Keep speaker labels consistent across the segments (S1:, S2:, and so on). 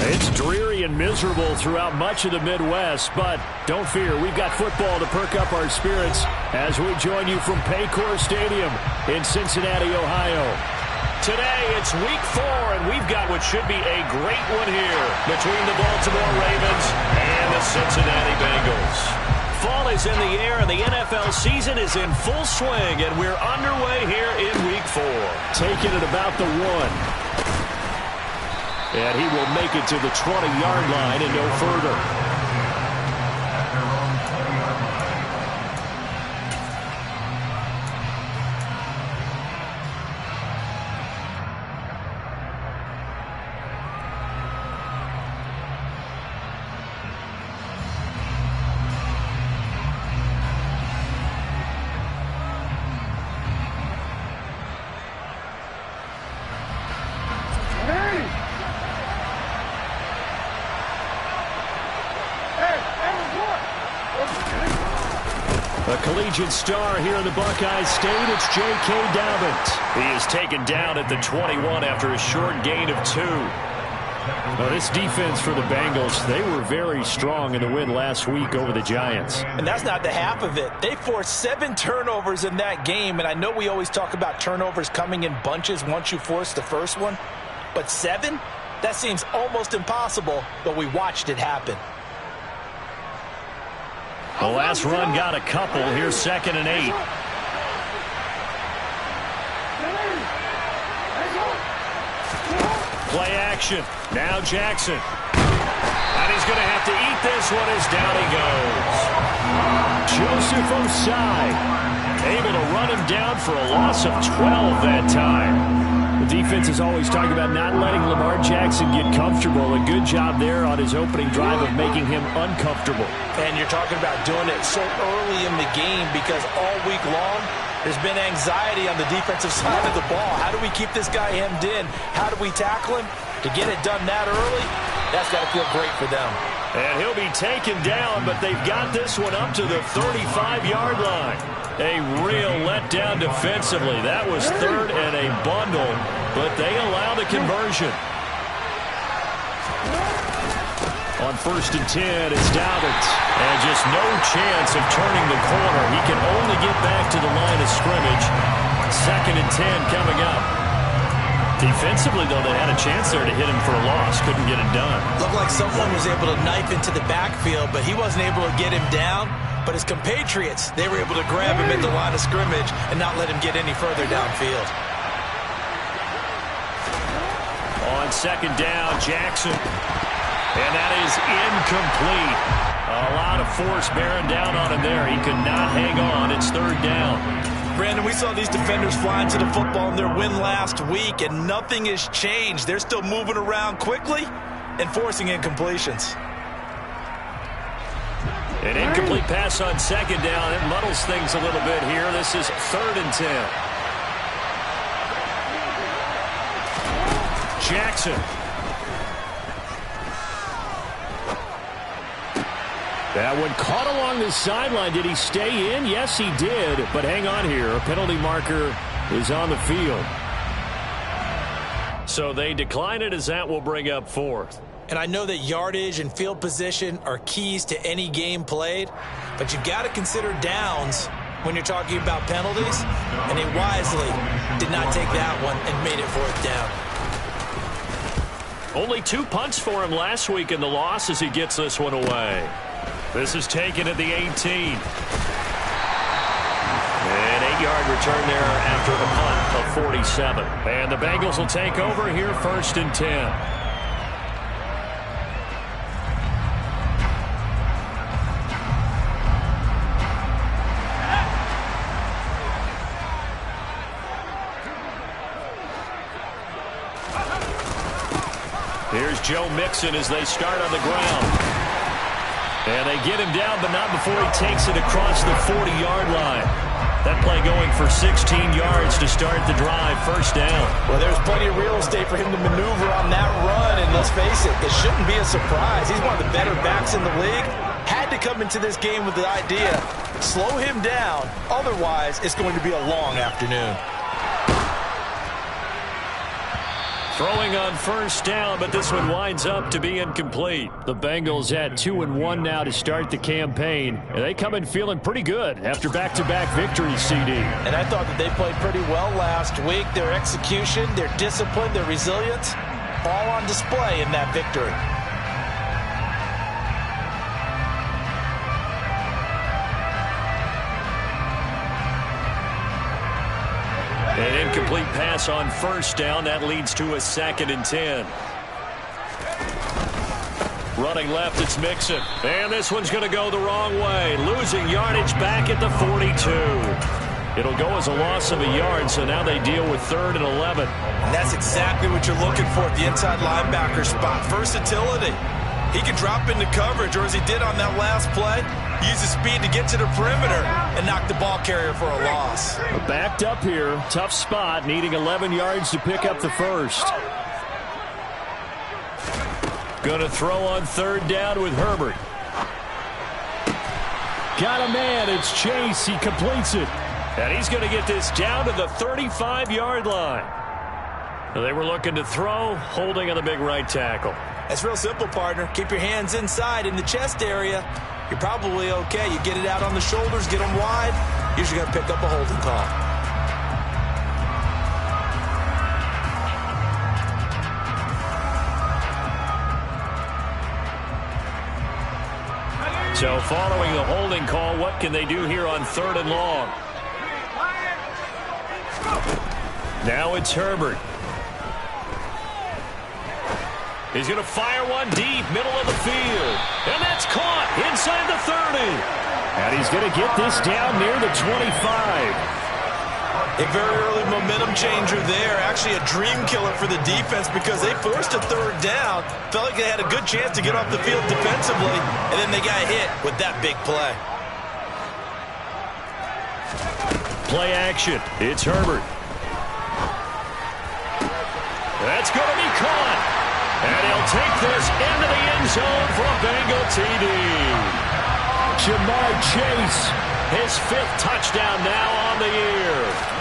S1: It's dreary and miserable throughout much of the Midwest, but don't fear, we've got football to perk up our spirits as we join you from Paycor Stadium in Cincinnati, Ohio. Today, it's Week 4, and we've got what should be a great one here between the Baltimore Ravens and the Cincinnati Bengals. Fall is in the air, and the NFL season is in full swing, and we're underway here in Week 4. Taking it about the 1. And he will make it to the 20-yard line and no further. A collegiate star here in the Buckeye State, it's J.K. Dobbins. He is taken down at the 21 after a short gain of 2. Now, this defense for the Bengals, they were very strong in the win last week over the Giants.
S2: And that's not the half of it. They forced 7 turnovers in that game, and I know we always talk about turnovers coming in bunches once you force the first one, but 7? That seems almost impossible, but we watched it happen.
S1: The last run got a couple. Here's 2nd and 8. Play action. Now Jackson. And he's going to have to eat this one as down he goes. Joseph Osai able to run him down for a loss of 12 that time. The defense is always talking about not letting Lamar Jackson get comfortable. A good job there on his opening drive of making him uncomfortable.
S2: And you're talking about doing it so early in the game because all week long there's been anxiety on the defensive side of the ball. How do we keep this guy hemmed in? How do we tackle him? To get it done that early, that's got to feel great for them.
S1: And he'll be taken down, but they've got this one up to the 35-yard line. A real letdown defensively. That was 3rd and a bundle, but they allow the conversion. On 1st and 10, it's Dobbins. And just no chance of turning the corner. He can only get back to the line of scrimmage. 2nd and 10 coming up. Defensively, though, they had a chance there to hit him for a loss. Couldn't get it done.
S2: Looked like someone was able to knife into the backfield, but he wasn't able to get him down. But his compatriots, they were able to grab him at the line of scrimmage and not let him get any further downfield.
S1: On 2nd down, Jackson. And that is incomplete. A lot of force bearing down on him there. He could not hang on. It's 3rd down.
S2: Brandon, we saw these defenders fly into the football in their win last week, and nothing has changed. They're still moving around quickly and forcing incompletions.
S1: An incomplete pass on 2nd down. It muddles things a little bit here. This is 3rd and 10. Jackson. That one caught along the sideline. Did he stay in? Yes, he did. But hang on here. A penalty marker is on the field. So they decline it as that will bring up 4th.
S2: And I know that yardage and field position are keys to any game played, but you've got to consider downs when you're talking about penalties, and he wisely did not take that one and made it 4th down.
S1: Only 2 punts for him last week in the loss as he gets this one away. This is taken at the 18. An 8-yard return there after a punt of 47. And the Bengals will take over here 1st and 10. Here's Joe Mixon as they start on the ground. And they get him down, but not before he takes it across the 40-yard line. That play going for 16 yards to start the drive. 1st down.
S2: Well, there's plenty of real estate for him to maneuver on that run, and let's face it, it shouldn't be a surprise. He's one of the better backs in the league. Had to come into this game with the idea, slow him down, otherwise it's going to be a long afternoon.
S1: Throwing on first down, but this one winds up to be incomplete. The Bengals at 2-1 now to start the campaign. And they come in feeling pretty good after back-to-back victories, CD.
S2: And I thought that they played pretty well last week. Their execution, their discipline, their resilience, all on display in that victory.
S1: An incomplete pass on first down. That leads to a 2nd and 10. Running left, it's Mixon. And this one's going to go the wrong way. Losing yardage back at the 42. It'll go as a loss of a yard, so now they deal with 3rd and 11.
S2: And that's exactly what you're looking for at the inside linebacker spot. Versatility. He can drop into coverage, or as he did on that last play, use his speed to get to the perimeter and knock the ball carrier for a loss.
S1: Backed up here. Tough spot, needing 11 yards to pick up the first. Going to throw on 3rd down with Herbert. Got a man. It's Chase. He completes it. And he's going to get this down to the 35-yard line. They were looking to throw, holding on the big right tackle.
S2: That's real simple, partner. Keep your hands inside in the chest area. You're probably okay. You get it out on the shoulders, get them wide. Usually going to pick up a holding call.
S1: So following the holding call, what can they do here on 3rd and long? Now it's Herbert. He's going to fire one deep, middle of the field. And that's caught inside the 30. And he's going to get this down near the 25.
S2: A very early momentum changer there. Actually a dream killer for the defense because they forced a 3rd down. Felt like they had a good chance to get off the field defensively. And then they got hit with that big play.
S1: Play action. It's Herbert. That's going to be caught. And he'll take this into the end zone for a Bengal TD. Jamar Chase, his 5th touchdown now on the year.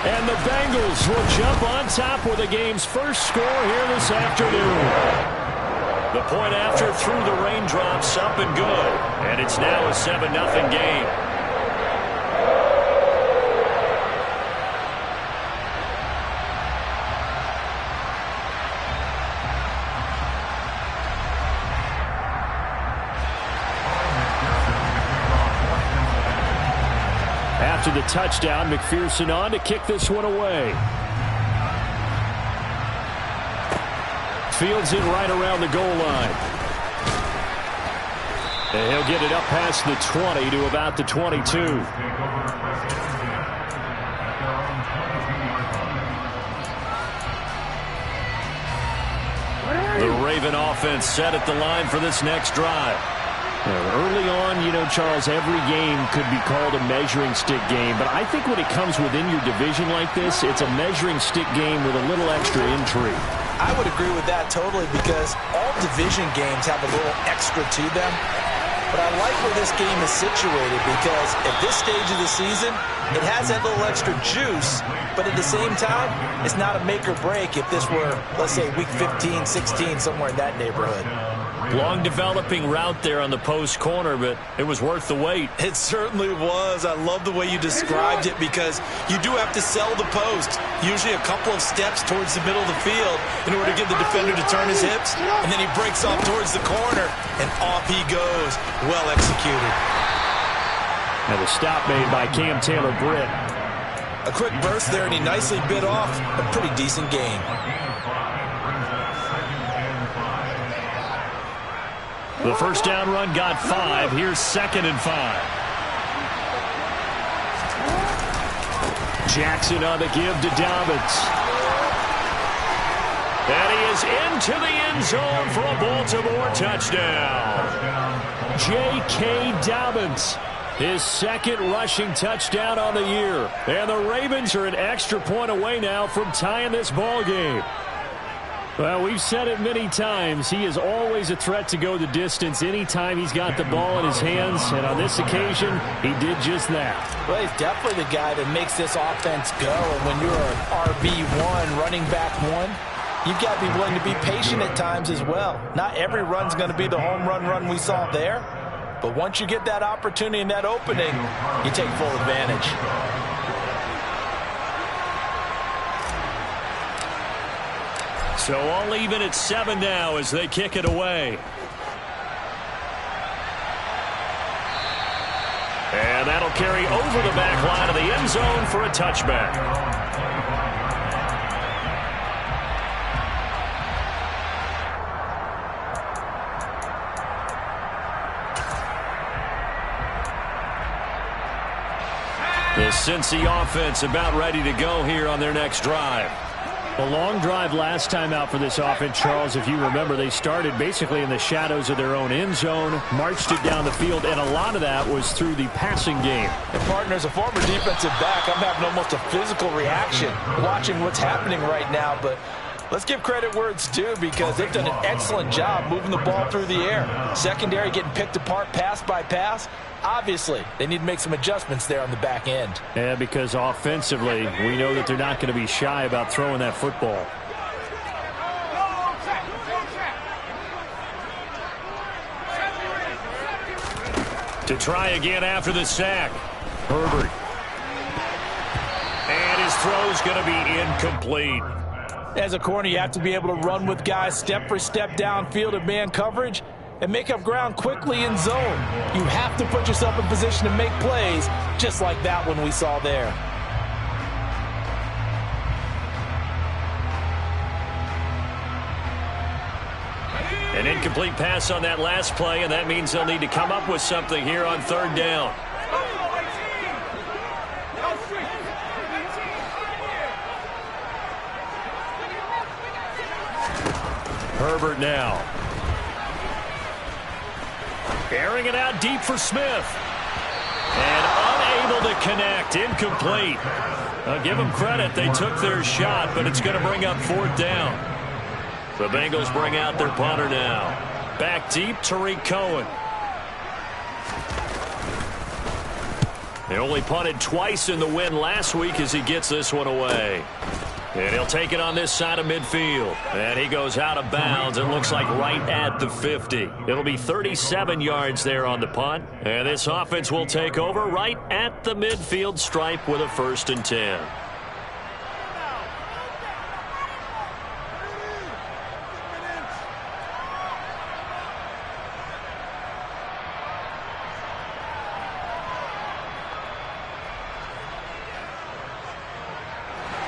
S1: And the Bengals will jump on top with the game's first score here this afternoon. The point after through the raindrops up and good. And it's now a 7-0 game. After the touchdown, McPherson on to kick this one away. Fields it right around the goal line. And he'll get it up past the 20 to about the 22. The Raven offense set at the line for this next drive. Early on, you know, Charles, every game could be called a measuring stick game. But I think when it comes within your division like this, it's a measuring stick game with a little extra intrigue.
S2: I would agree with that totally because all division games have a little extra to them. But I like where this game is situated because at this stage of the season, it has that little extra juice. But at the same time, it's not a make or break if this were, let's say, week 15, 16, somewhere in that neighborhood.
S1: Long developing route there on the post corner, but it was worth the wait.
S2: It certainly was. I love the way you described it because you do have to sell the post. Usually a couple of steps towards the middle of the field in order to get the defender to turn his hips. And then he breaks off towards the corner, and off he goes. Well executed.
S1: And the stop made by Cam Taylor-Britt.
S2: A quick burst there, and he nicely bit off a pretty decent gain.
S1: The first down run got 5. Here's 2nd and 5. Jackson on the give to Dobbins. And he is into the end zone for a Baltimore touchdown. J.K. Dobbins, his 2nd rushing touchdown on the year. And the Ravens are an extra point away now from tying this ball game. Well, we've said it many times. He is always a threat to go the distance anytime he's got the ball in his hands. And on this occasion, he did just that.
S2: Well, he's definitely the guy that makes this offense go. And when you're an RB1, running back 1, you've got to be willing to be patient at times as well. Not every run's going to be the home run we saw there. But once you get that opportunity and that opening, you take full advantage.
S1: So all even at 7 now as they kick it away. And that'll carry over the back line of the end zone for a touchback. The Cincy offense about ready to go here on their next drive. A long drive last time out for this offense, Charles. If you remember, they started basically in the shadows of their own end zone, marched it down the field, and a lot of that was through the passing game.
S2: And partner, as a former defensive back, I'm having almost a physical reaction watching what's happening right now. But let's give credit where it's due because they've done an excellent job moving the ball through the air. Secondary getting picked apart pass by pass. Obviously, they need to make some adjustments there on the back end.
S1: Yeah, because offensively, we know that they're not going to be shy about throwing that football. To try again after the sack. Herbert. And his throw's going to be incomplete.
S2: As a corner, you have to be able to run with guys step for step downfield in man coverage and make up ground quickly in zone. You have to put yourself in position to make plays, just like that one we saw there.
S1: An incomplete pass on that last play, and that means they'll need to come up with something here on 3rd down. Herbert now. Airing it out deep for Smith. And unable to connect. Incomplete. I'll give them credit. They took their shot, but it's going to bring up 4th down. The Bengals bring out their punter now. Back deep, Tariq Cohen. They only punted twice in the win last week as he gets this one away. And he'll take it on this side of midfield. And he goes out of bounds. It looks like right at the 50. It'll be 37 yards there on the punt. And this offense will take over right at the midfield stripe with a 1st and 10.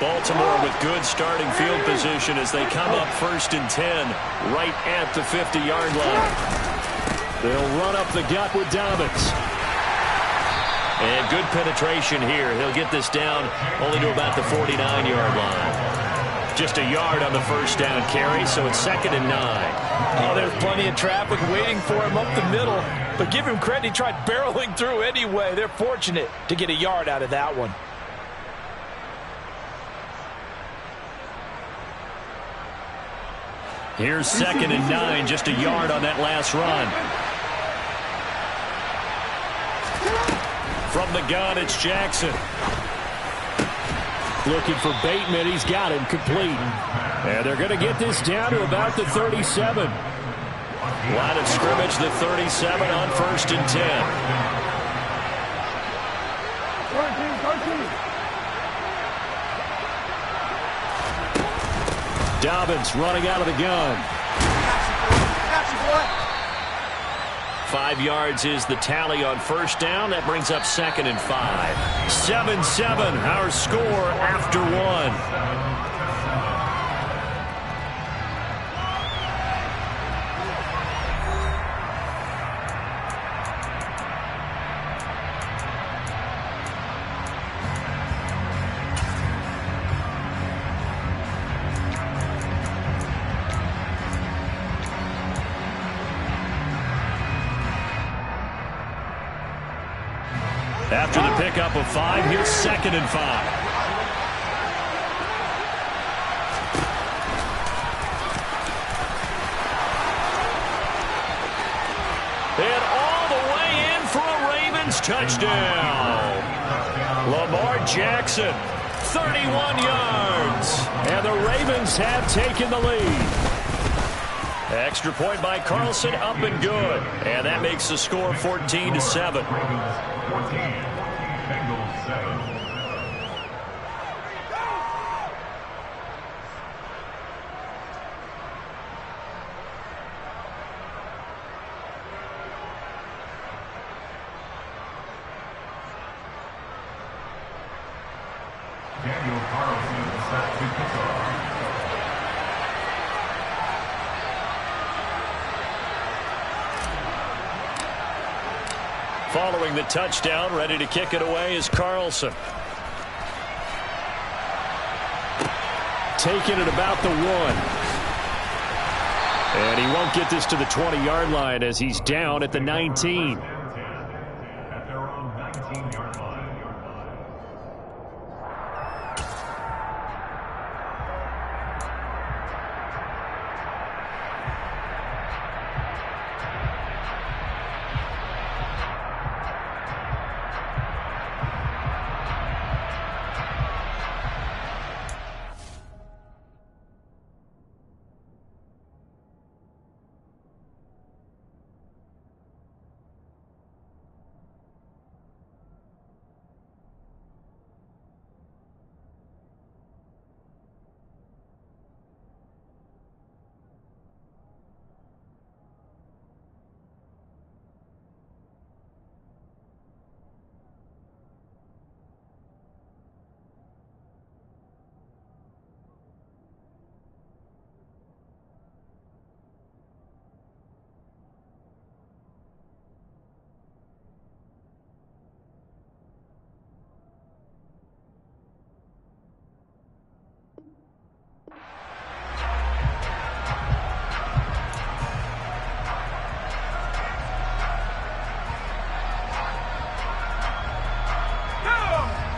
S1: Baltimore with good starting field position as they come up 1st and 10 right at the 50-yard line. They'll run up the gut with Dobbins. And good penetration here. He'll get this down only to about the 49-yard line. Just a yard on the 1st down carry, so it's 2nd and 9.
S2: Oh, there's plenty of traffic waiting for him up the middle. But give him credit, he tried barreling through anyway. They're fortunate to get a yard out of that one.
S1: Here's 2nd and 9, just a yard on that last run. From the gun, it's Jackson. Looking for Bateman. He's got him complete. And they're going to get this down to about the 37. Line of scrimmage, the 37 on 1st and 10. Dobbins running out of the gun. 5 yards is the tally on 1st down. That brings up 2nd and 5. 7-7, our score after 1. After the pickup of 5, here's 2nd and 5. And all the way in for a Ravens touchdown. Lamar Jackson, 31 yards. And the Ravens have taken the lead. Extra point by Carlson, up and good. And that makes the score 14-7.
S3: Bengals 7. Daniel Carlson set to kick off.
S1: Following the touchdown, ready to kick it away is Carlson. Taking it about the 1. And he won't get this to the 20-yard line as he's down at the 19.
S3: At their own 19-yard line.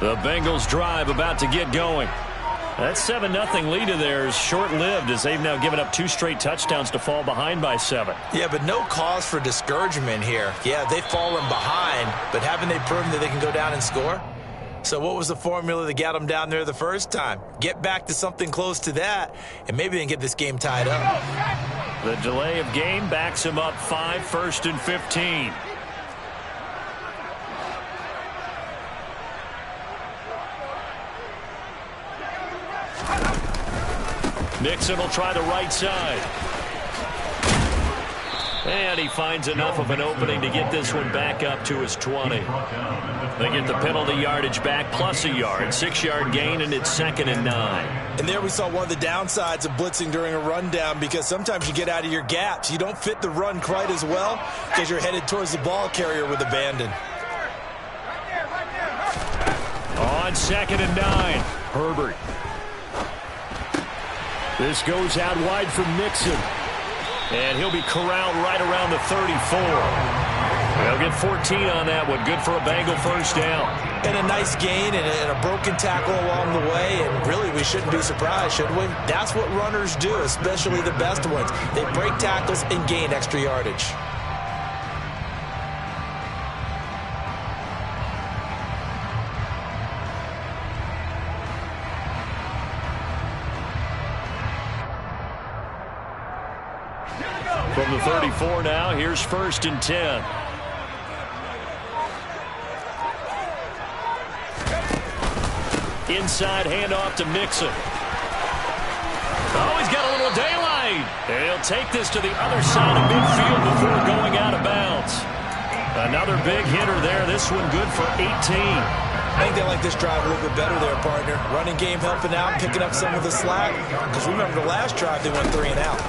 S1: The Bengals drive about to get going. That 7-0 lead of theirs short-lived as they've now given up 2 straight touchdowns to fall behind by 7.
S2: Yeah, but no cause for discouragement here. Yeah, they've fallen behind, but haven't they proven that they can go down and score? So what was the formula that got them down there the first time? Get back to something close to that, and maybe they can get this game tied up.
S1: The delay of game backs him up 5, 1st and 15. Mixon will try the right side. And he finds enough of an opening to get this one back up to his 20. They get the penalty yardage back plus a yard. 6-yard gain, and it's 2nd and 9.
S2: And there we saw one of the downsides of blitzing during a rundown, because sometimes you get out of your gaps. You don't fit the run quite as well because you're headed towards the ball carrier with abandon.
S1: On 2nd and 9, Herbert. This goes out wide for Mixon. And he'll be corralled right around the 34. They'll get 14 on that one. Good for a Bengal first down.
S2: And a nice gain and a broken tackle along the way. And really, we shouldn't be surprised, should we? That's what runners do, especially the best ones. They break tackles and gain extra yardage.
S1: From the 34 now, here's 1st and 10. Inside handoff to Mixon. Oh, he's got a little daylight. And he'll take this to the other side of midfield before going out of bounds. Another big hitter there. This one good for 18.
S2: I think they like this drive a little bit better there, partner. Running game helping out, picking up some of the slack. Because remember, the last drive they went 3 and out.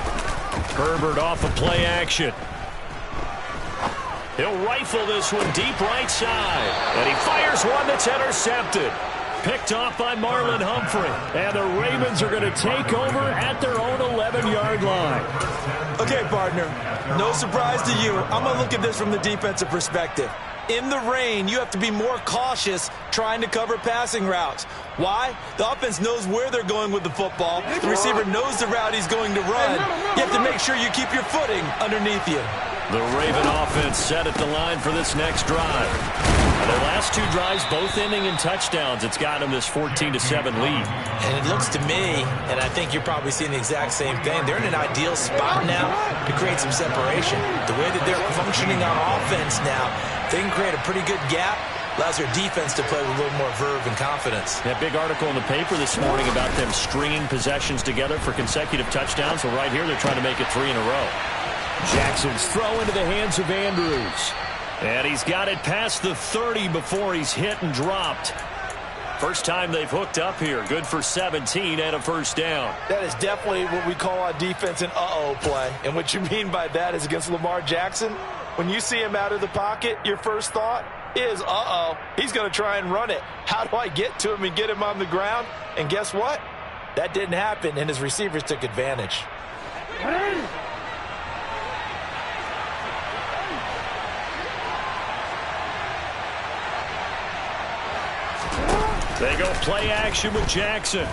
S1: Herbert off of play action. He'll rifle this one deep right side. And he fires one that's intercepted. Picked off by Marlon Humphrey. And the Ravens are going to take over at their own 11-yard line.
S2: Okay, partner. No surprise to you. I'm going to look at this from the defensive perspective. In the rain, you have to be more cautious trying to cover passing routes. Why? The offense knows where they're going with the football. The receiver knows the route he's going to run. You have to make sure you keep your footing underneath you.
S1: The Raven offense set at the line for this next drive. Their last two drives both ending in touchdowns. It's got them this 14-7 lead.
S2: And it looks to me, and I think you're probably seeing the exact same thing, they're in an ideal spot now to create some separation. The way that they're functioning on offense now, they can create a pretty good gap. Allows their defense to play with a little more verve and confidence.
S1: That big article in the paper this morning about them stringing possessions together for consecutive touchdowns. Well, right here they're trying to make it 3 in a row. Jackson's throw into the hands of Andrews. And he's got it past the 30 before he's hit and dropped. First time they've hooked up here. Good for 17 and a first down.
S2: That is definitely what we call on defense an uh-oh play. And what you mean by that is against Lamar Jackson, when you see him out of the pocket, your first thought is, uh-oh, he's going to try and run it. How do I get to him and get him on the ground? And guess what? That didn't happen, and his receivers took advantage.
S1: They go play action with Jackson.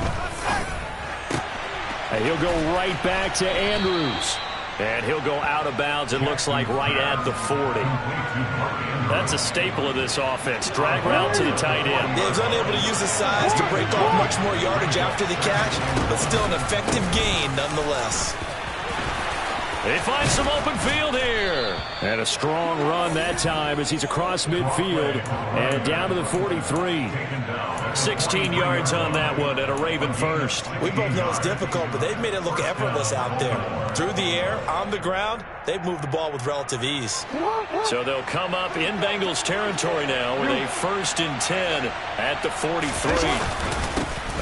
S1: And he'll go right back to Andrews. And he'll go out of bounds, it looks like, right at the 40. That's a staple of this offense. Drag route to the tight end.
S2: He was unable to use his size to break off much more yardage after the catch, but still an effective gain nonetheless.
S1: They find some open field here. And a strong run that time as he's across midfield and down to the 43. 16 yards on that one and a Raven first.
S2: We both know it's difficult, but they've made it look effortless out there. Through the air, on the ground, they've moved the ball with relative ease.
S1: So they'll come up in Bengals territory now with a 1st and 10 at the 43.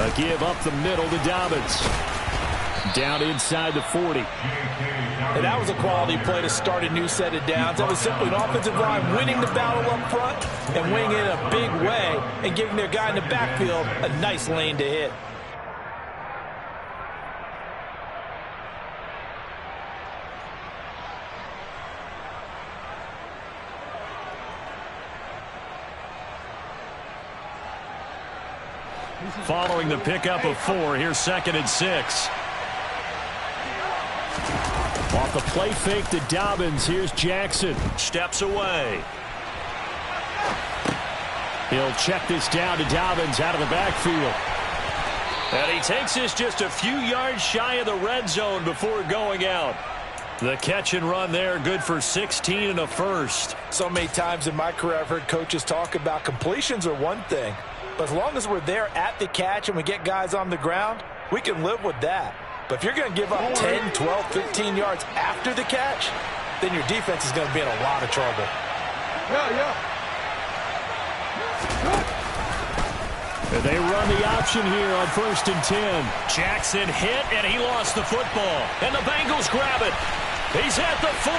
S1: A give up the middle to Dobbins. Down inside the 40.
S2: And that was a quality play to start a new set of downs. That was simply an offensive line winning the battle up front and winning it in a big way and giving their guy in the backfield a nice lane to hit.
S1: Following the pickup of 4, here's 2nd and 6. Off the play fake to Dobbins. Here's Jackson. Steps away. He'll check this down to Dobbins out of the backfield. And he takes this just a few yards shy of the red zone before going out. The catch and run there, good for 16 and a first.
S2: So many times in my career I've heard coaches talk about completions are one thing. But as long as we're there at the catch and we get guys on the ground, we can live with that. But if you're going to give up 10, 12, 15 yards after the catch, then your defense is going to be in a lot of trouble.
S1: And they run the option here on 1st and 10. Jackson hit, and he lost the football. And the Bengals grab it. He's at the 40.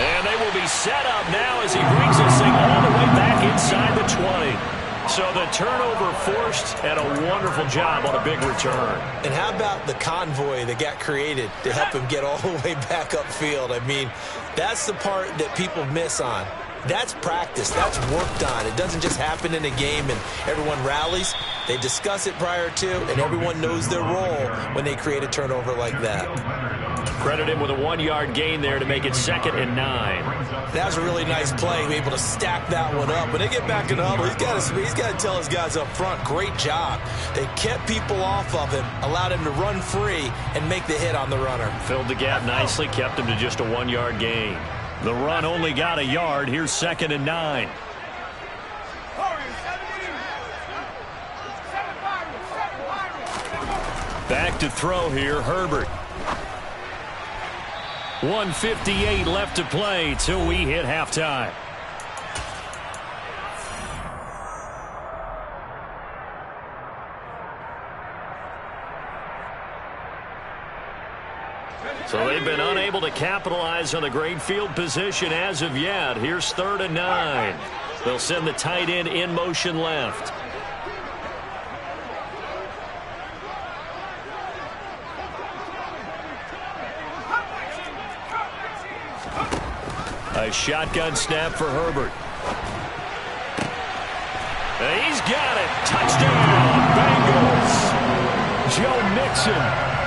S1: And they will be set up now as he brings this thing all the way back inside the 20. So the turnover forced, and a wonderful job on a big return.
S2: And how about the convoy that got created to help him get all the way back upfield? I mean, that's the part that people miss on. That's practice. That's worked on. It doesn't just happen in a game and everyone rallies. They discuss it prior to, and everyone knows their role when they create a turnover like that.
S1: Credit him with a 1-yard gain there to make it 2nd and 9.
S2: That was a really nice play, be able to stack that one up. When they get back in the huddle, he's got to tell his guys up front, great job. They kept people off of him, allowed him to run free and make the hit on the runner.
S1: Filled the gap nicely, kept him to just a 1-yard gain. The run only got a yard. Here's 2nd and 9. Back to throw here, Herbert. 1:58 left to play till we hit halftime. So they've been unable to capitalize on the great field position as of yet. Here's 3rd and 9. They'll send the tight end in motion left. A shotgun snap for Herbert. He's got it. Touchdown, Bengals. Joe Mixon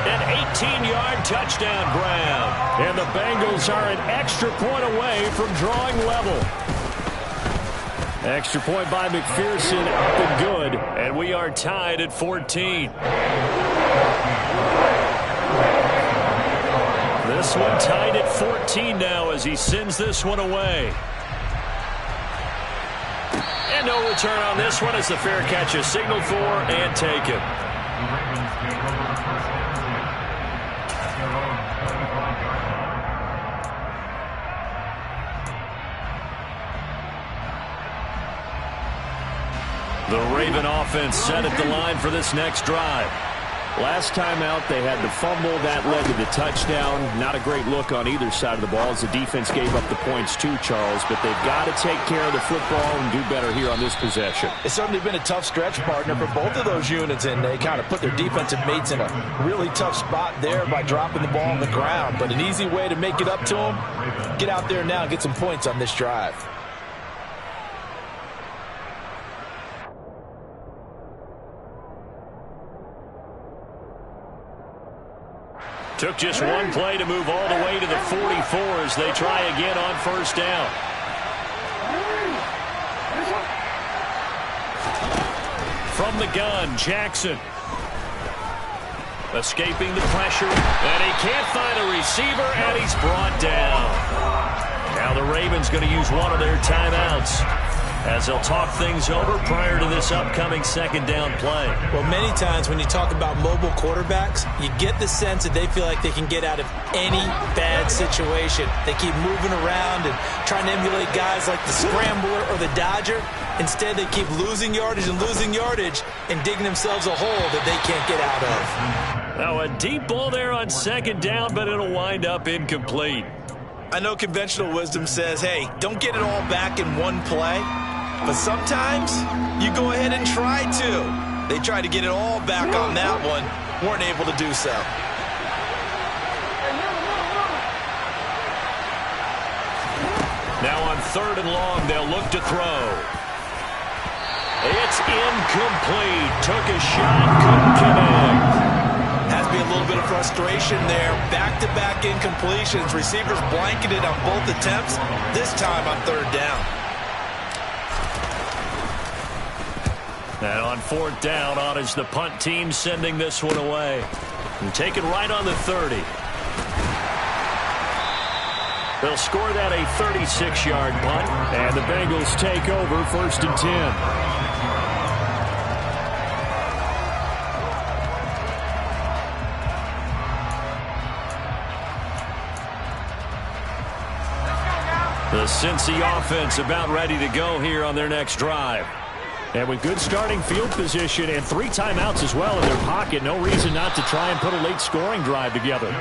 S1: An 18-yard touchdown grab. And the Bengals are an extra point away from drawing level. Extra point by McPherson, up and good. And we are tied at 14. This one tied at 14 now as he sends this one away. And no return on this one as the fair catch is signaled for and taken. The Raven offense set at the line for this next drive. Last time out, they had the fumble. That led to the touchdown. Not a great look on either side of the ball as the defense gave up the points too, Charles. But they've got to take care of the football and do better here on this possession.
S2: It's certainly been a tough stretch, partner, for both of those units, and they kind of put their defensive mates in a really tough spot there by dropping the ball on the ground. But an easy way to make it up to them, get out there now and get some points on this drive.
S1: Took just one play to move all the way to the 44 as they try again on first down. From the gun, Jackson. Escaping the pressure, and he can't find a receiver, and he's brought down. Now the Ravens going to use one of their timeouts as they'll talk things over prior to this upcoming second down play.
S4: Well, many times when you talk about mobile quarterbacks, you get the sense that they feel like they can get out of any bad situation. They keep moving around and trying to emulate guys like the Scrambler or the Dodger. Instead, they keep losing yardage and digging themselves a hole that they can't get out of.
S1: Now a deep ball there on second down, but it'll wind up incomplete.
S2: I know conventional wisdom says, hey, don't get it all back in one play. But sometimes you go ahead and try to. They tried to get it all back on that one. Weren't able to do so.
S1: Now on third and long, they'll look to throw. It's incomplete. Took a shot, couldn't connect.
S2: Has to be a little bit of frustration there. Back-to-back incompletions. Receivers blanketed on both attempts, this time on third down.
S1: And on fourth down, on is the punt team sending this one away. And take it right on the 30. They'll score that a 36-yard punt, and the Bengals take over first and 10. The Cincy offense about ready to go here on their next drive. And with good starting field position and 3 timeouts as well in their pocket, no reason not to try and put a late scoring drive together.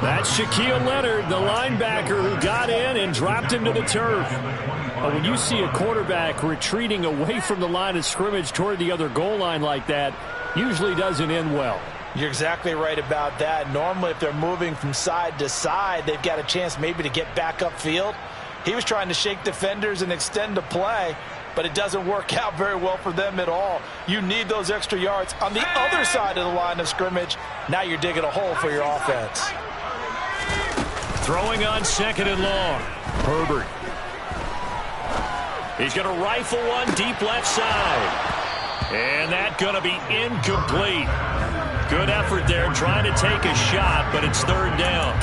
S1: That's Shaquille Leonard, the linebacker who got in and dropped him to the turf. When you see a quarterback retreating away from the line of scrimmage toward the other goal line like that, usually doesn't end well.
S2: You're exactly right about that. Normally, if they're moving from side to side, they've got a chance maybe to get back upfield. He was trying to shake defenders and extend the play, but it doesn't work out very well for them at all. You need those extra yards on the other side of the line of scrimmage. Now you're digging a hole for your offense.
S1: Throwing on second and long. Herbert. He's going to rifle one deep left side. And that's going to be incomplete. Good effort there trying to take a shot, but it's third down.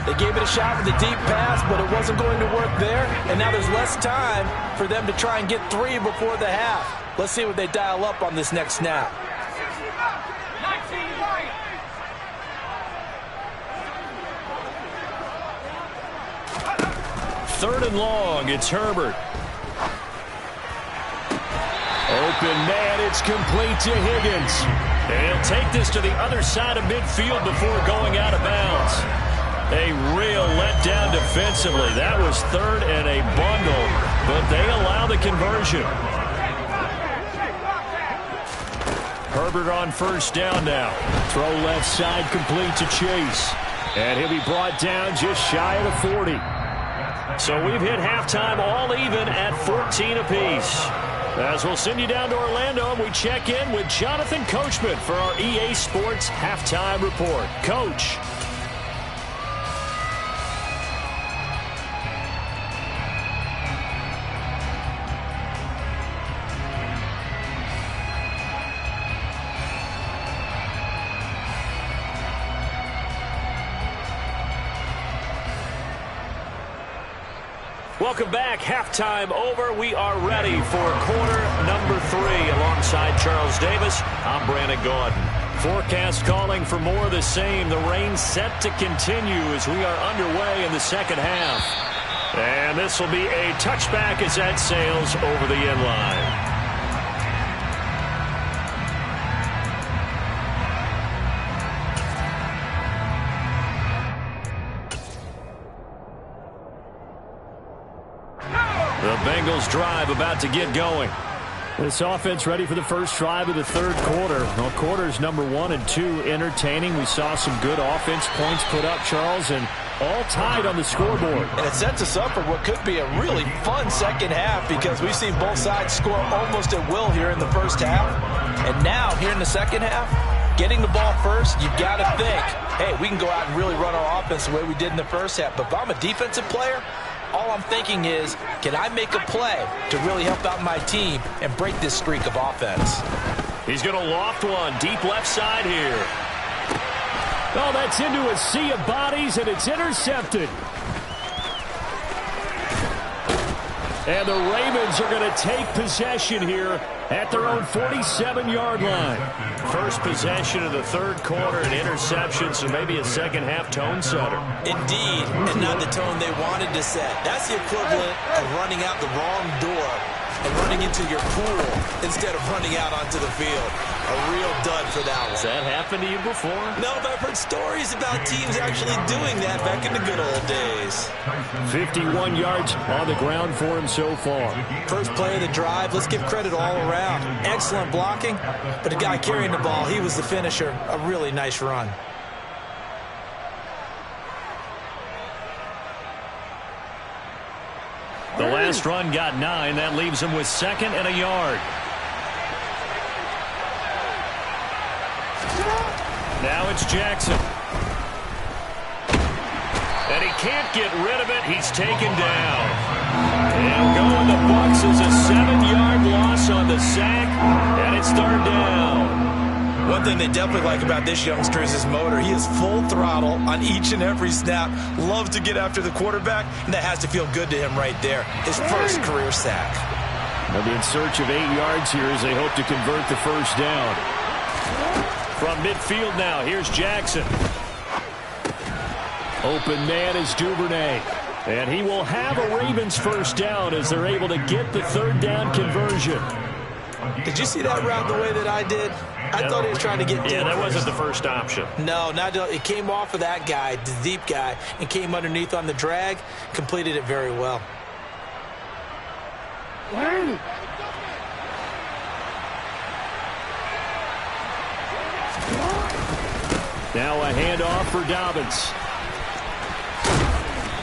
S2: They gave it a shot with a deep pass, but it wasn't going to work there. And now there's less time for them to try and get 3 before the half. Let's see what they dial up on this next snap.
S1: Third and long, it's Herbert. Open man, it's complete to Higgins. And he'll take this to the other side of midfield before going out of bounds. A real letdown defensively. That was third and a bundle, but they allow the conversion. Herbert on first down now. Throw left side complete to Chase. And he'll be brought down just shy of the 40. So we've hit halftime all even at 14 apiece. As we'll send you down to Orlando, and we check in with Jonathan Coachman for our EA Sports Halftime Report. Coach. Welcome back. Halftime over. We are ready for quarter number 3 alongside Charles Davis. I'm Brandon Gaudin. Forecast calling for more of the same. The rain set to continue as we are underway in the second half. And this will be a touchback as that sails over the end line. The Bengals drive about to get going. This offense ready for the first drive of the third quarter. Well, quarters number 1 and 2 entertaining. We saw some good offense points put up, Charles, and all tied on the scoreboard.
S2: And it sets us up for what could be a really fun second half because we've seen both sides score almost at will here in the first half. And now, here in the second half, getting the ball first, you've got to think, hey, we can go out and really run our offense the way we did in the first half. But if I'm a defensive player, all I'm thinking is, can I make a play to really help out my team and break this streak of offense?
S1: He's going to loft one deep left side here. Oh, that's into a sea of bodies, and it's intercepted. And the Ravens are going to take possession here at their own 47-yard line. First possession of the third quarter, an interception, so maybe a second-half tone setter.
S4: Indeed, and not the tone they wanted to set. That's the equivalent of running out the wrong door and running into your pool instead of running out onto the field. A real dud for that one.
S1: Has that happened to you before?
S4: No, but I've heard stories about teams actually doing that back in the good old days.
S1: 51 yards on the ground for him so far.
S4: First play of the drive, let's give credit all around. Excellent blocking, but the guy carrying the ball, he was the finisher. A really nice run.
S1: The last run got 9. That leaves him with 2nd and a yard. Now it's Jackson. And he can't get rid of it. He's taken down. And going the Bucs is a 7-yard loss on the sack. And it's 3rd down.
S2: One thing they definitely like about this youngster is his motor. He is full throttle on each and every snap. Loves to get after the quarterback, and that has to feel good to him right there. His first career sack.
S1: They'll be in search of 8 yards here as they hope to convert the first down. From midfield now, here's Jackson. Open man is Duvernay. And he will have a Ravens first down as they're able to get the 3rd down conversion.
S4: Did you see that route the way that I did? I thought he was trying to get deep.
S1: Yeah, that wasn't the first option.
S4: No, it came off of that guy, the deep guy, and came underneath on the drag. Completed it very well.
S1: Now a handoff for Dobbins.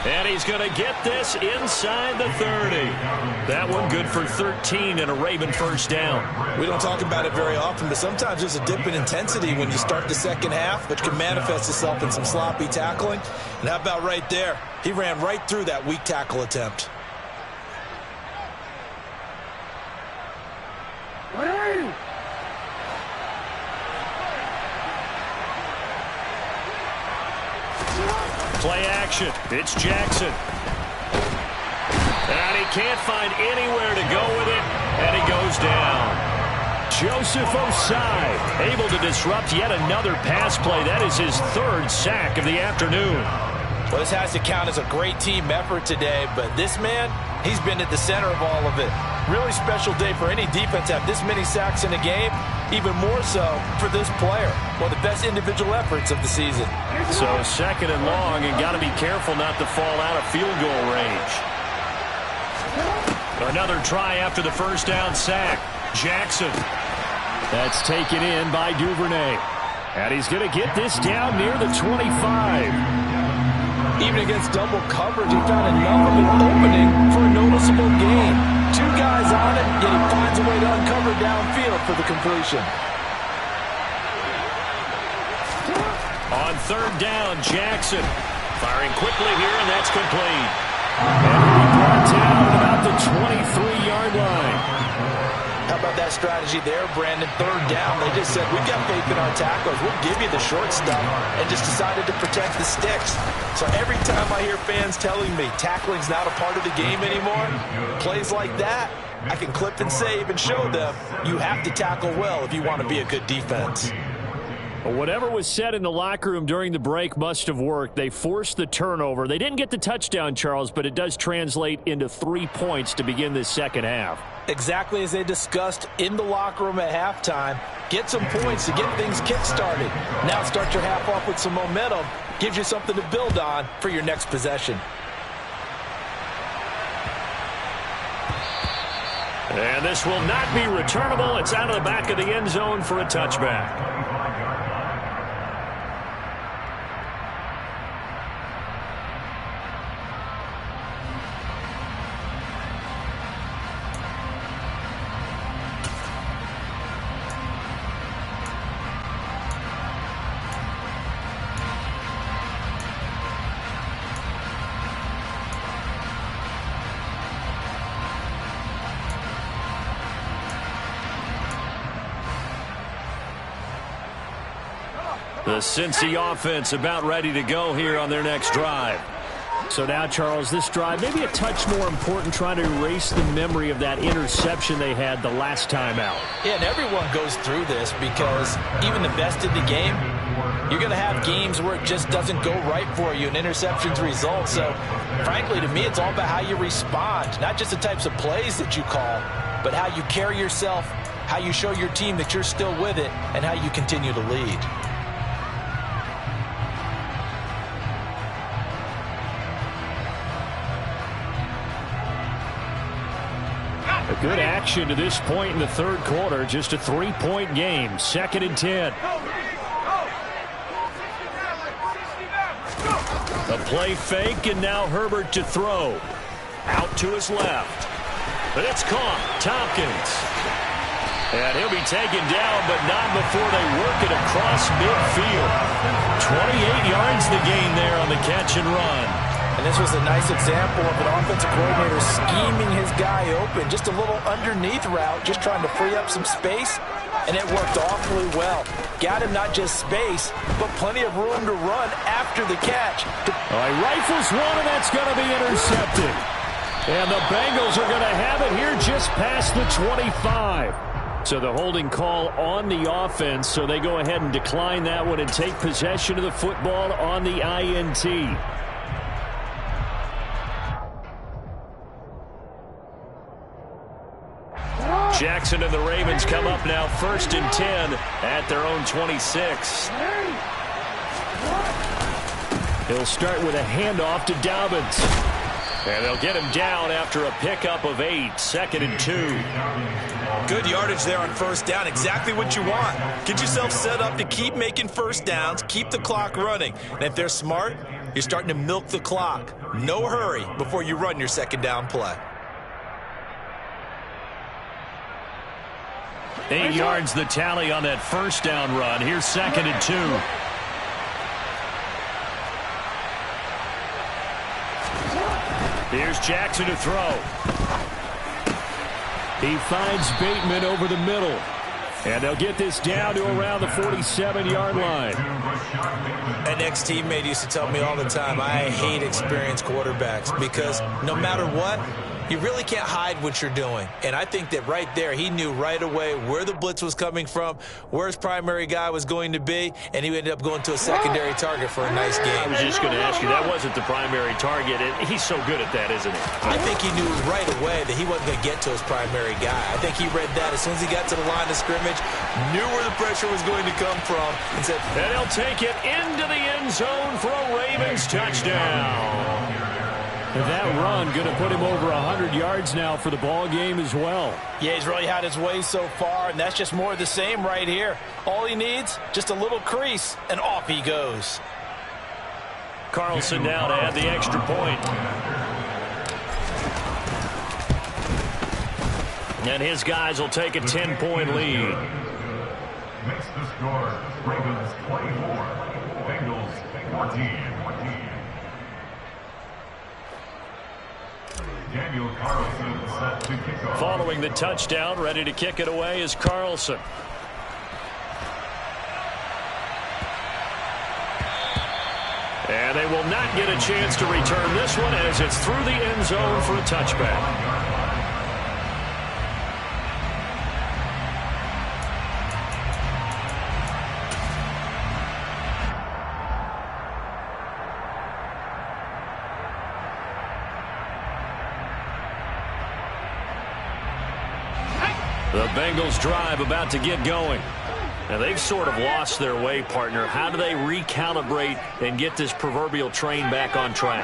S1: And he's going to get this inside the 30. That one good for 13 and a Raven first down.
S2: We don't talk about it very often, but sometimes there's a dip in intensity when you start the second half, which can manifest itself in some sloppy tackling. And how about right there? He ran right through that weak tackle attempt.
S1: Play action. It's Jackson. And he can't find anywhere to go with it, and he goes down. Joseph Osai able to disrupt yet another pass play. That is his 3rd sack of the afternoon.
S2: Well, this has to count as a great team effort today, but this man, he's been at the center of all of it. Really special day for any defense to have this many sacks in a game, even more so for this player. One of the best individual efforts of the season.
S1: So 2nd and long, and got to be careful not to fall out of field goal range. Another try after the first down sack. Jackson. That's taken in by Duvernay. And he's going to get this down near the 25. Even against double coverage, he found enough of an opening for a noticeable gain. 2
S2: two guys on it, yet he finds a way to uncover downfield for the completion.
S1: On third down, Jackson firing quickly here, and that's complete. And he'll be brought down at about the 23-yard line.
S2: How about that strategy there, Brandon? Third down, they just said, we've got faith in our tackles. We'll give you the short stuff, and just decided to protect the sticks. So every time I hear fans telling me tackling's not a part of the game anymore, plays like that, I can clip and save and show them you have to tackle well if you want to be a good defense.
S1: Whatever was said in the locker room during the break must have worked. They forced the turnover. They didn't get the touchdown, Charles, but it does translate into 3 points to begin this second half.
S2: Exactly as they discussed in the locker room at halftime. Get some points to get things kick-started. Now start your half off with some momentum. Gives you something to build on for your next possession.
S1: And this will not be returnable. It's out of the back of the end zone for a touchback. The Cincy offense about ready to go here on their next drive. So now, Charles, this drive maybe a touch more important, trying to erase the memory of that interception they had the last time out.
S2: Yeah, and everyone goes through this because even the best in the game, you're going to have games where it just doesn't go right for you and interceptions result. So, frankly, to me, it's all about how you respond, not just the types of plays that you call, but how you carry yourself, how you show your team that you're still with it, and how you continue to lead.
S1: A good action to this point in the third quarter. Just a 3-point game. 2nd and 10. A play fake, and now Herbert to throw. Out to his left. But it's caught. Tompkins. And he'll be taken down, but not before they work it across midfield. 28 yards the gain there on the catch and run.
S2: And this was a nice example of an offensive coordinator scheming his guy open. Just a little underneath route, just trying to free up some space, and it worked awfully well. Got him not just space, but plenty of room to run after the catch.
S1: He rifles one, and that's going to be intercepted. And the Bengals are going to have it here just past the 25. So the holding call on the offense, so they go ahead and decline that one and take possession of the football on the INT. Jackson and the Ravens come up now 1st and 10 at their own 26. He'll start with a handoff to Dobbins. And they'll get him down after a pickup of 8. 2nd and 2.
S4: Good yardage there on first down. Exactly what you want. Get yourself set up to keep making first downs, keep the clock running. And if they're smart, you're starting to milk the clock. No hurry before you run your second down play.
S1: 8 yards the tally on that first down run. Here's 2nd and 2. Here's Jackson to throw. He finds Bateman over the middle. And they'll get this down to around the 47-yard line.
S4: An ex-teammate used to tell me all the time, I hate experienced quarterbacks because no matter what, you really can't hide what you're doing. And I think that right there, he knew right away where the blitz was coming from, where his primary guy was going to be, and he ended up going to a secondary target for a nice game.
S1: I was just going to ask you, that wasn't the primary target. He's so good at that, isn't he?
S4: I think he knew right away that he wasn't going to get to his primary guy. I think he read that as soon as he got to the line of scrimmage, knew where the pressure was going to come from, and said,
S1: and he'll take it into the end zone for a Ravens touchdown. That run going to put him over 100 yards now for the ball game as well.
S2: Yeah, he's really had his way so far, and that's just more of the same right here. All he needs, just a little crease, and off he goes.
S1: Carlson now to add the extra point. And his guys will take a 10-point lead.
S3: Makes the score Ravens 24, Bengals 14. Daniel Carlson set to kick off.
S1: Following the touchdown, ready to kick it away is Carlson. And they will not get a chance to return this one as it's through the end zone for a touchback. The Bengals drive about to get going. Now, they've sort of lost their way, partner. How do they recalibrate and get this proverbial train back on track?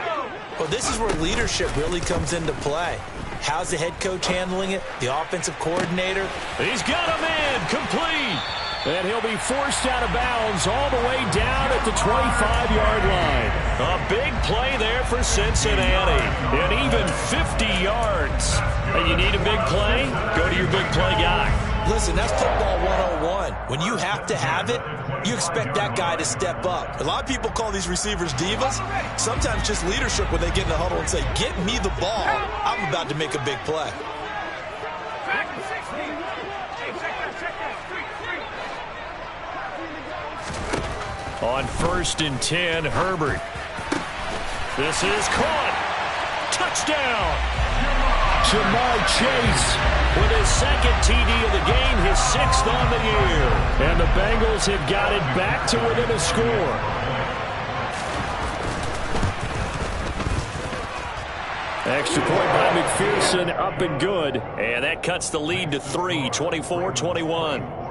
S4: Well, this is where leadership really comes into play. How's the head coach handling it? The offensive coordinator?
S1: He's got a man complete. And he'll be forced out of bounds all the way down at the 25-yard line. A big play there for Cincinnati. And even 50 yards. Hey, you need a big play? Go to your big play guy.
S4: Listen, that's football 101. When you have to have it, you expect that guy to step up. A lot of people call these receivers divas. Sometimes just leadership when they get in the huddle and say, get me the ball. I'm about to make a big play.
S1: On 1st and 10, Herbert. This is caught. Touchdown. Jamar Chase with his second TD of the game, his 6th on the year. And the Bengals have got it back to within a score. Extra point by McPherson, up and good. And that cuts the lead to 3, 24-21.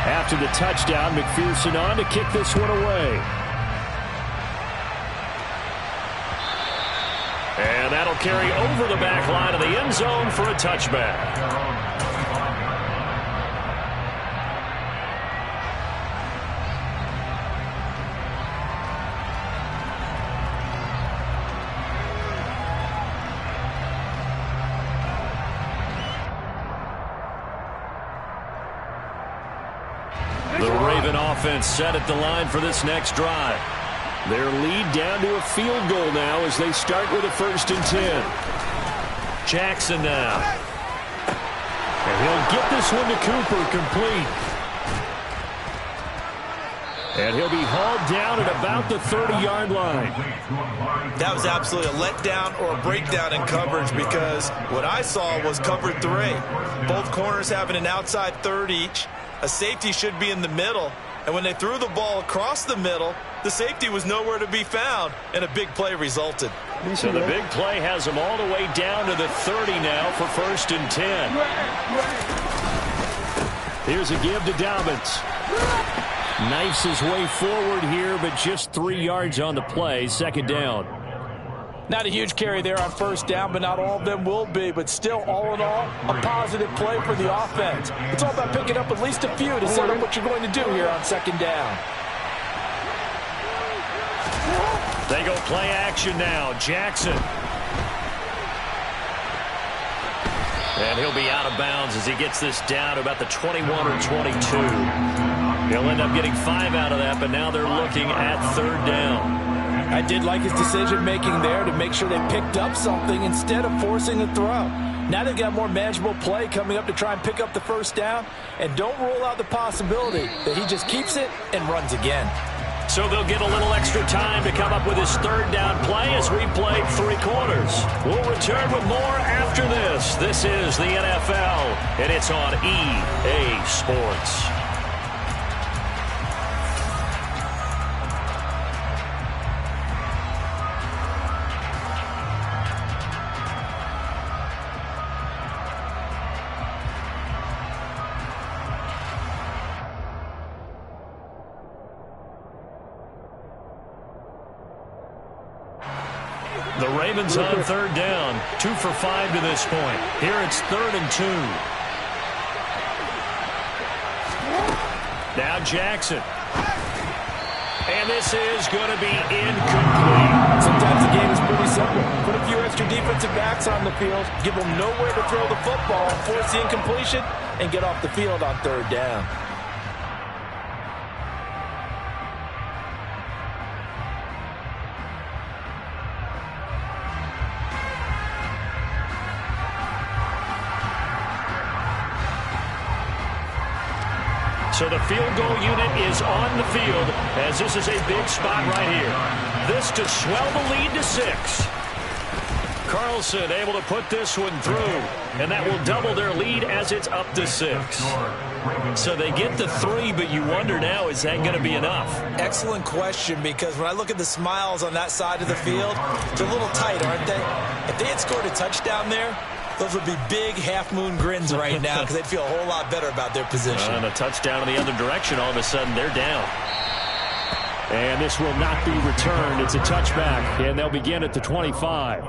S1: After the touchdown, McPherson on to kick this one away. And that'll carry over the back line of the end zone for a touchback. Offense set at the line for this next drive. Their lead down to a field goal now as they start with a 1st and 10. Jackson now. And he'll get this one to Cooper complete. And he'll be hauled down at about the 30-yard line.
S2: That was absolutely a letdown or a breakdown in coverage because what I saw was cover 3. Both corners having an outside third each. A safety should be in the middle. And when they threw the ball across the middle, the safety was nowhere to be found, and a big play resulted.
S1: So the big play has them all the way down to the 30 now for 1st and 10. Here's a give to Dobbins. Knifes his way forward here, but just 3 yards on the play, 2nd down.
S4: Not a huge carry there on 1st down, but not all of them will be. But still, all in all, a positive play for the offense. It's all about picking up at least a few to set up what you're going to do here on 2nd down.
S1: They go play action now. Jackson. And he'll be out of bounds as he gets this down to about the 21 or 22. He'll end up getting 5 out of that, but now they're looking at 3rd down.
S4: I did like his decision-making there to make sure they picked up something instead of forcing a throw. Now they've got more manageable play coming up to try and pick up the 1st down, and don't rule out the possibility that he just keeps it and runs again.
S1: So they'll get a little extra time to come up with his 3rd down play as we play 3 quarters. We'll return with more after this. This is the NFL, and it's on EA Sports. The Ravens on third down, 2 for 5 to this point. Here it's 3rd and 2. Now Jackson. And this is going to be incomplete.
S2: Sometimes the game is pretty simple. Put a few extra defensive backs on the field, give them nowhere to throw the football, force the incompletion, and get off the field on third down.
S1: So the field goal unit is on the field as this is a big spot right here. This to swell the lead to 6. Carlson able to put this one through, and that will double their lead as it's up to 6. So they get the 3, but you wonder now, is that going to be enough?
S4: Excellent question, because when I look at the smiles on that side of the field, they're a little tight, aren't they? If they had scored a touchdown there, those would be big half-moon grins right now because they'd feel a whole lot better about their position.
S1: And a touchdown in the other direction, all of a sudden they're down. And this will not be returned. It's a touchback, and they'll begin at the 25.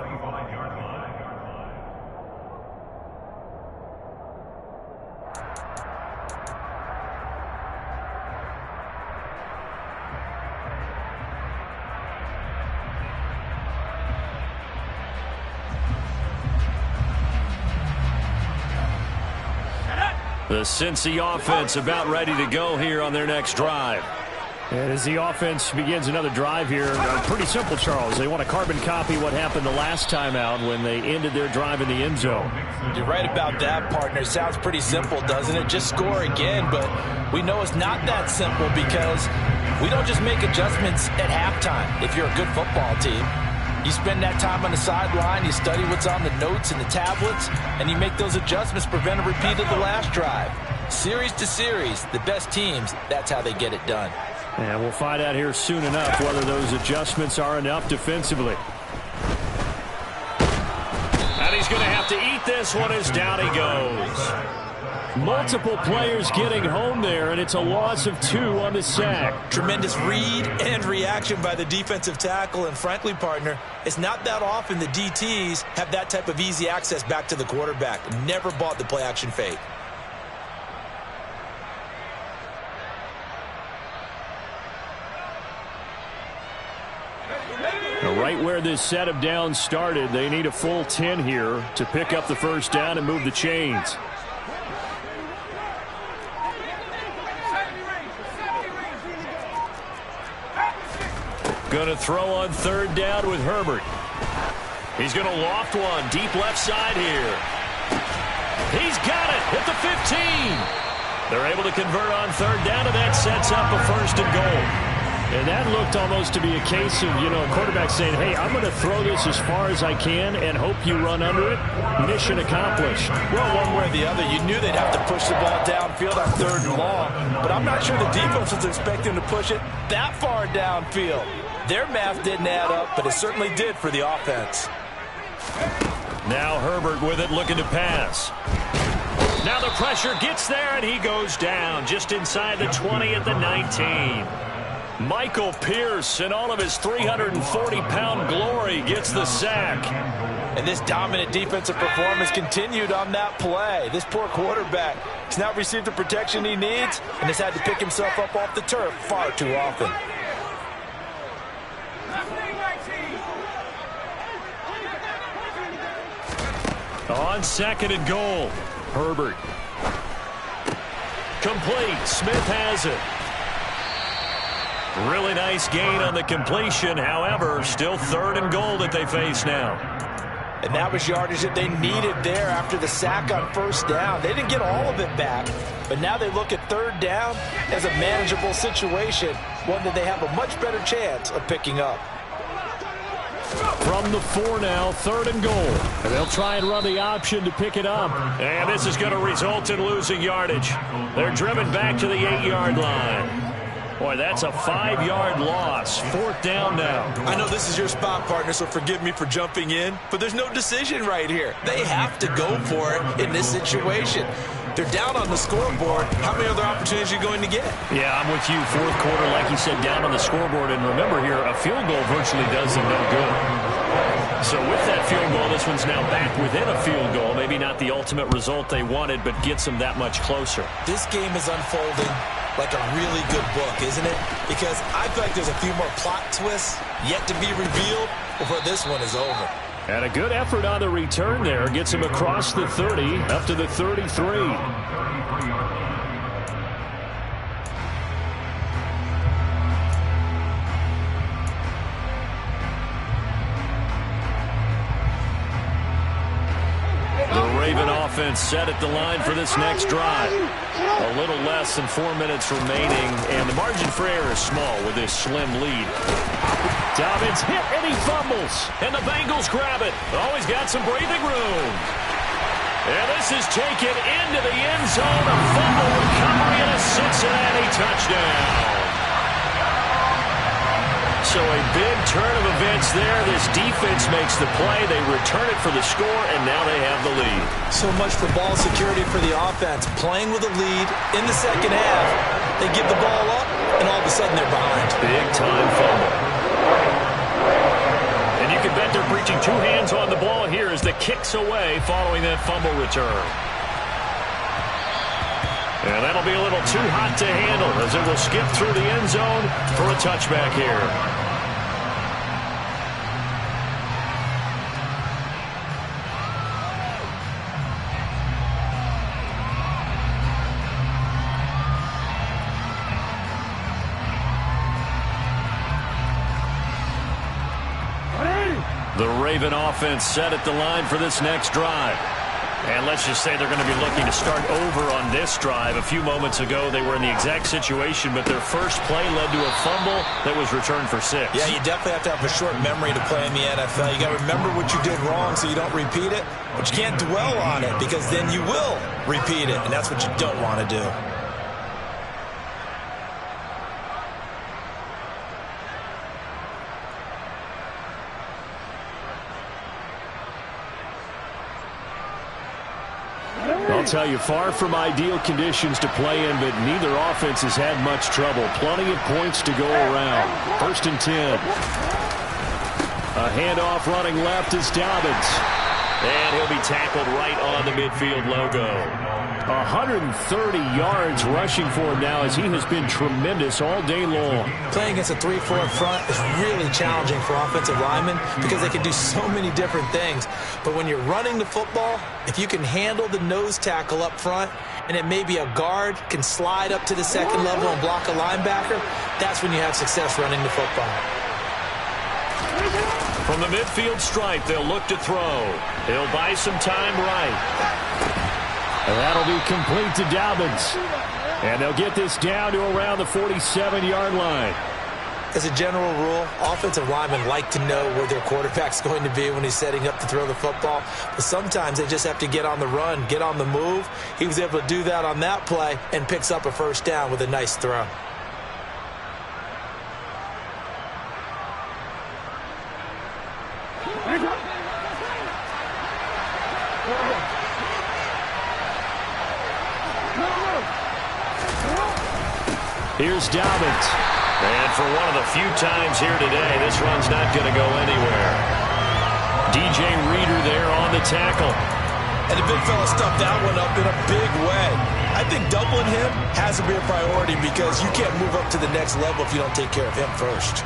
S1: The Cincy offense about ready to go here on their next drive. And as the offense begins another drive here, pretty simple, Charles. They want to carbon copy what happened the last time out when they ended their drive in the end zone.
S2: You're right about that, partner. It sounds pretty simple, doesn't it? Just score again, but we know it's not that simple because we don't just make adjustments at halftime if you're a good football team. You spend that time on the sideline, you study what's on the notes and the tablets, and you make those adjustments, prevent a repeat of the last drive. Series to series, the best teams, that's how they get it done.
S1: And we'll find out here soon enough whether those adjustments are enough defensively. And he's going to have to eat this one as down he goes. Multiple players getting home there, and it's a loss of 2 on the sack.
S4: Tremendous read and reaction by the defensive tackle, and frankly, partner, it's not that often the DTs have that type of easy access back to the quarterback. Never bought the play-action fake.
S1: Now, right where this set of downs started, they need a full 10 here to pick up the first down and move the chains. Going to throw on third down with Herbert. He's going to loft one deep left side here. He's got it at the 15. They're able to convert on third down, and that sets up a 1st and goal. And that looked almost to be a case of, a quarterback saying, hey, I'm going to throw this as far as I can and hope you run under it. Mission accomplished.
S2: Well, one way or the other, you knew they'd have to push the ball downfield on 3rd and long. But I'm not sure the defense was expecting to push it that far downfield. Their math didn't add up, but it certainly did for the offense.
S1: Now Herbert with it, looking to pass. Now the pressure gets there, and he goes down just inside the 20 at the 19. Michael Pierce, in all of his 340-pound glory, gets the sack.
S2: And this dominant defensive performance continued on that play. This poor quarterback has not received the protection he needs and has had to pick himself up off the turf far too often.
S1: On 2nd and goal, Herbert. Complete. Smith has it. Really nice gain on the completion. However, still 3rd and goal that they face now.
S2: And that was yardage that they needed there after the sack on 1st down. They didn't get all of it back, but now they look at 3rd down as a manageable situation, one that they have a much better chance of picking up.
S1: From the 4 now, 3rd and goal. And they'll try and run the option to pick it up. And this is going to result in losing yardage. They're driven back to the 8-yard line. Boy, that's a 5-yard loss. 4th down now.
S4: I know this is your spot, partner, so forgive me for jumping in, but there's no decision right here. They have to go for it in this situation. They're down on the scoreboard. How many other opportunities are you going to get?
S1: Yeah, I'm with you. 4th quarter, like you said, down on the scoreboard. And remember here, a field goal virtually does them no good. So with that field goal, this one's now back within a field goal. Maybe not the ultimate result they wanted, but gets them that much closer.
S4: This game is unfolding like a really good book, isn't it? Because I feel like there's a few more plot twists yet to be revealed before this one is over.
S1: And a good effort on the return there. Gets him across the 30, up to the 33. Offense set at the line for this next drive. A little less than 4 minutes remaining, and the margin for error is small with this slim lead. Dobbins hit, and he fumbles. And the Bengals grab it. Always got some breathing room. And this is taken into the end zone. A fumble recovery and a Cincinnati touchdown. So a big turn of events there. This defense makes the play. They return it for the score, and now they have the lead.
S4: So much for ball security for the offense. Playing with a lead in the second half, they give the ball up, and all of a sudden they're behind.
S1: Big-time fumble. And you can bet they're preaching two hands on the ball here as the kick's away following that fumble return. And that'll be a little too hot to handle as it will skip through the end zone for a touchback here. The Raven offense set at the line for this next drive. And let's just say they're going to be looking to start over on this drive. A few moments ago, they were in the exact situation, but their first play led to a fumble that was returned for 6.
S4: Yeah, you definitely have to have a short memory to play in the NFL. You got to remember what you did wrong so you don't repeat it, but you can't dwell on it because then you will repeat it, and that's what you don't want to do.
S1: I'll tell you, far from ideal conditions to play in, but neither offense has had much trouble. Plenty of points to go around. 1st and 10. A handoff running left is Dobbins. And he'll be tackled right on the midfield logo. 130 yards rushing for him now as he has been tremendous all day long.
S4: Playing against a 3-4 front is really challenging for offensive linemen because they can do so many different things. But when you're running the football, if you can handle the nose tackle up front and it may be a guard can slide up to the second level and block a linebacker, that's when you have success running the football.
S1: From the midfield stripe, they'll look to throw. He'll buy some time right. And that'll be complete to Dobbins. And they'll get this down to around the 47-yard line.
S4: As a general rule, offensive linemen like to know where their quarterback's going to be when he's setting up to throw the football. But sometimes they just have to get on the run, get on the move. He was able to do that on that play and picks up a first down with a nice throw.
S1: Here's Dobbins. And for one of the few times here today, this run's not going to go anywhere. DJ Reader there on the tackle.
S4: And the big fella stuffed that one up in a big way. I think doubling him has to be a priority because you can't move up to the next level if you don't take care of him first.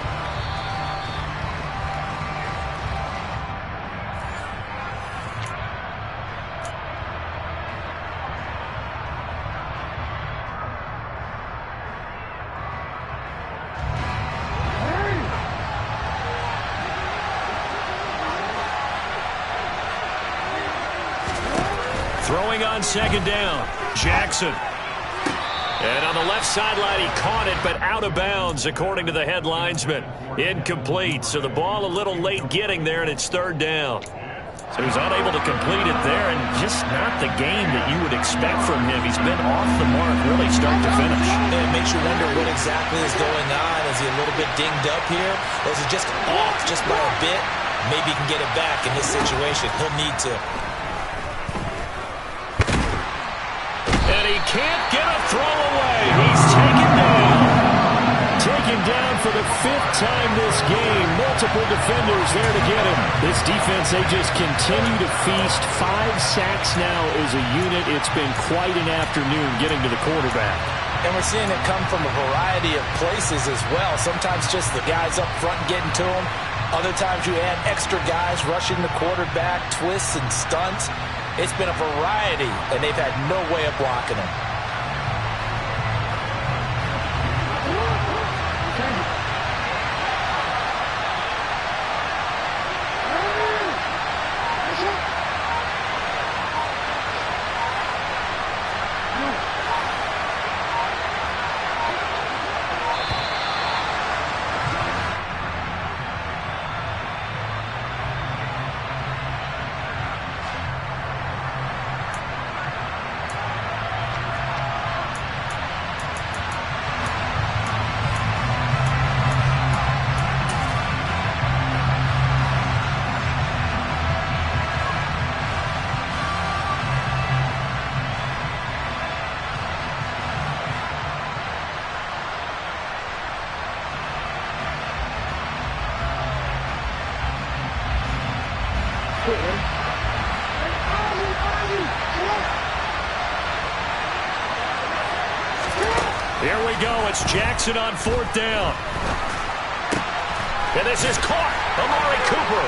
S1: Throwing on second down, Jackson. And on the left sideline, he caught it, but out of bounds, according to the head linesman. Incomplete, so the ball a little late getting there, and it's 3rd down. So he's unable to complete it there, and just not the game that you would expect from him. He's been off the mark, really start to finish.
S4: And it makes you wonder what exactly is going on. Is he a little bit dinged up here, or is he just off just by a bit? Maybe he can get it back in this situation. He'll need to.
S1: And he can't get a throw away. He's taken down for the 5th time this game. Multiple defenders there to get him. This defense, they just continue to feast. 5 sacks now as a unit. It's been quite an afternoon getting to the quarterback.
S2: And we're seeing it come from a variety of places as well. Sometimes just the guys up front getting to him. Other times you add extra guys rushing the quarterback, twists and stunts. It's been a variety, and they've had no way of blocking him.
S1: Here we go. It's Jackson on 4th down. And this is caught. Amari Cooper.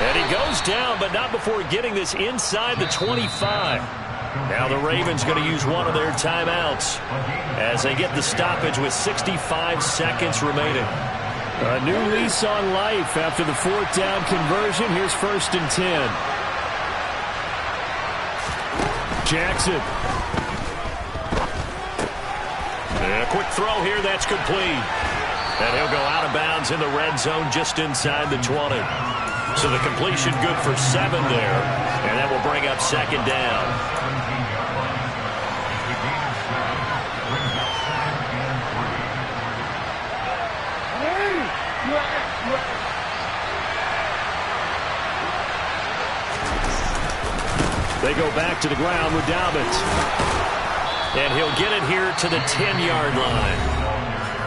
S1: And he goes down, but not before getting this inside the 25. Now the Ravens going to use one of their timeouts as they get the stoppage with 65 seconds remaining. A new lease on life after the 4th down conversion. Here's 1st and 10. Jackson. And a quick throw here, that's complete. And he'll go out of bounds in the red zone just inside the 20. So the completion good for 7 there. And that will bring up 2nd down. They go back to the ground with Dobbins. And he'll get it here to the 10-yard line.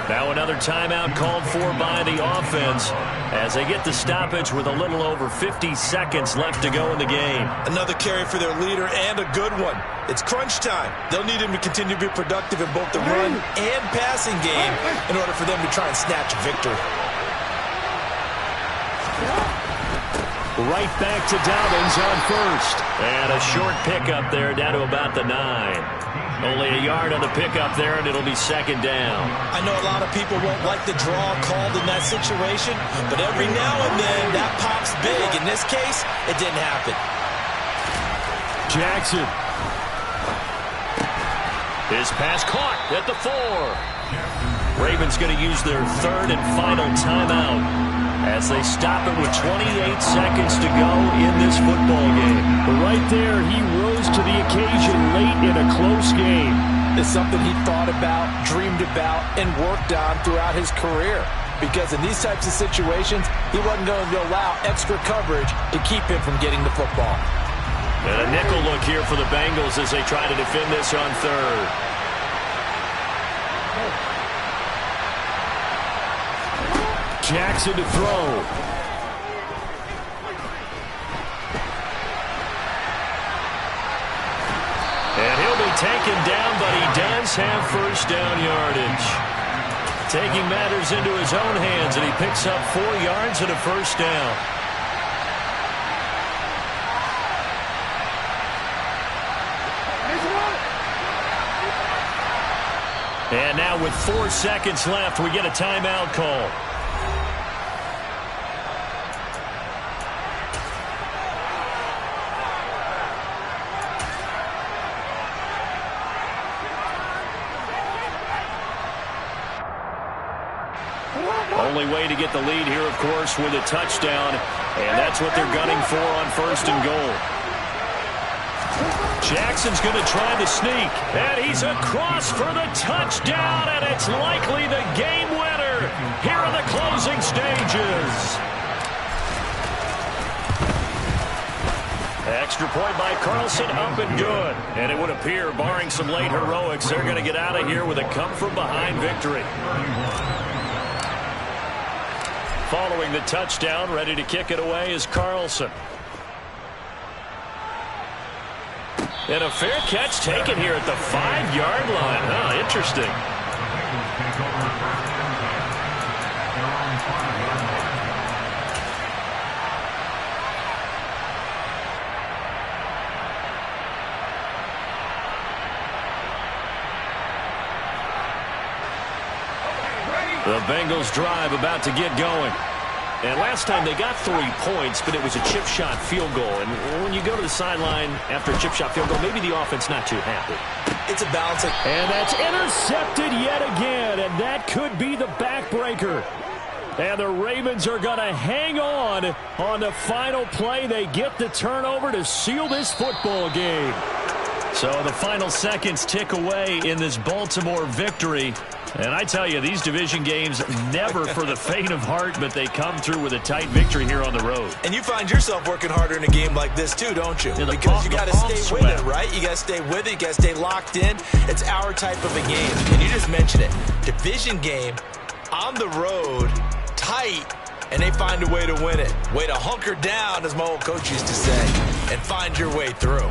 S1: Now another timeout called for by the offense as they get the stoppage with a little over 50 seconds left to go in the game.
S4: Another carry for their leader and a good one. It's crunch time. They'll need him to continue to be productive in both the run and passing game in order for them to try and snatch a victory.
S1: Right back to Dobbins on 1st. And a short pickup there down to about the 9. Only a yard on the pickup there, and it'll be 2nd down.
S4: I know a lot of people won't like the draw called in that situation, but every now and then that pops big. In this case, it didn't happen.
S1: Jackson. His pass caught at the 4. Ravens going to use their 3rd and final timeout as they stop it with 28 seconds to go in this football game. But right there, he rose to the occasion late in a close game.
S2: It's something he thought about, dreamed about, and worked on throughout his career. Because in these types of situations, he wasn't going to allow extra coverage to keep him from getting the football.
S1: And a nickel look here for the Bengals as they try to defend this on 3rd. Jackson to throw. And he'll be taken down, but he does have 1st down yardage. Taking matters into his own hands, and he picks up 4 yards and a 1st down. And now with 4 seconds left, we get a timeout call. Only way to get the lead here, of course, with a touchdown, and that's what they're gunning for on 1st and goal. Jackson's going to try the sneak, and he's across for the touchdown, and it's likely the game winner here in the closing stages. Extra point by Carlson, up and good. And it would appear, barring some late heroics, they're going to get out of here with a come-from-behind victory. Following the touchdown, ready to kick it away is Carlson. And a fair catch taken here at the 5-yard line. Huh, interesting. The Bengals drive about to get going. And last time they got 3 points, but it was a chip shot field goal. And when you go to the sideline after a chip shot field goal, maybe the offense not too happy.
S2: It's a balancing.
S1: And that's intercepted yet again. And that could be the backbreaker. And the Ravens are going to hang on the final play. They get the turnover to seal this football game. So the final seconds tick away in this Baltimore victory. And I tell you, these division games, never for the faint of heart, but they come through with a tight victory here on the road.
S2: And you find yourself working harder in a game like this too, don't you?
S1: Yeah,
S2: because you got to stay with it, right? You got to stay with it. You got to stay locked in. It's our type of a game. And you just mentioned it. Division game, on the road, tight, and they find a way to win it. Way to hunker down, as my old coach used to say, and find your way through.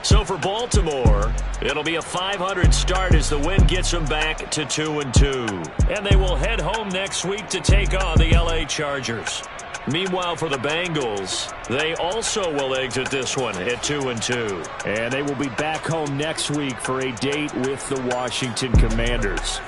S1: So for Baltimore, it'll be a .500 start as the win gets them back to 2-2. And they will head home next week to take on the LA Chargers. Meanwhile, for the Bengals, they also will exit this one at 2-2. And they will be back home next week for a date with the Washington Commanders.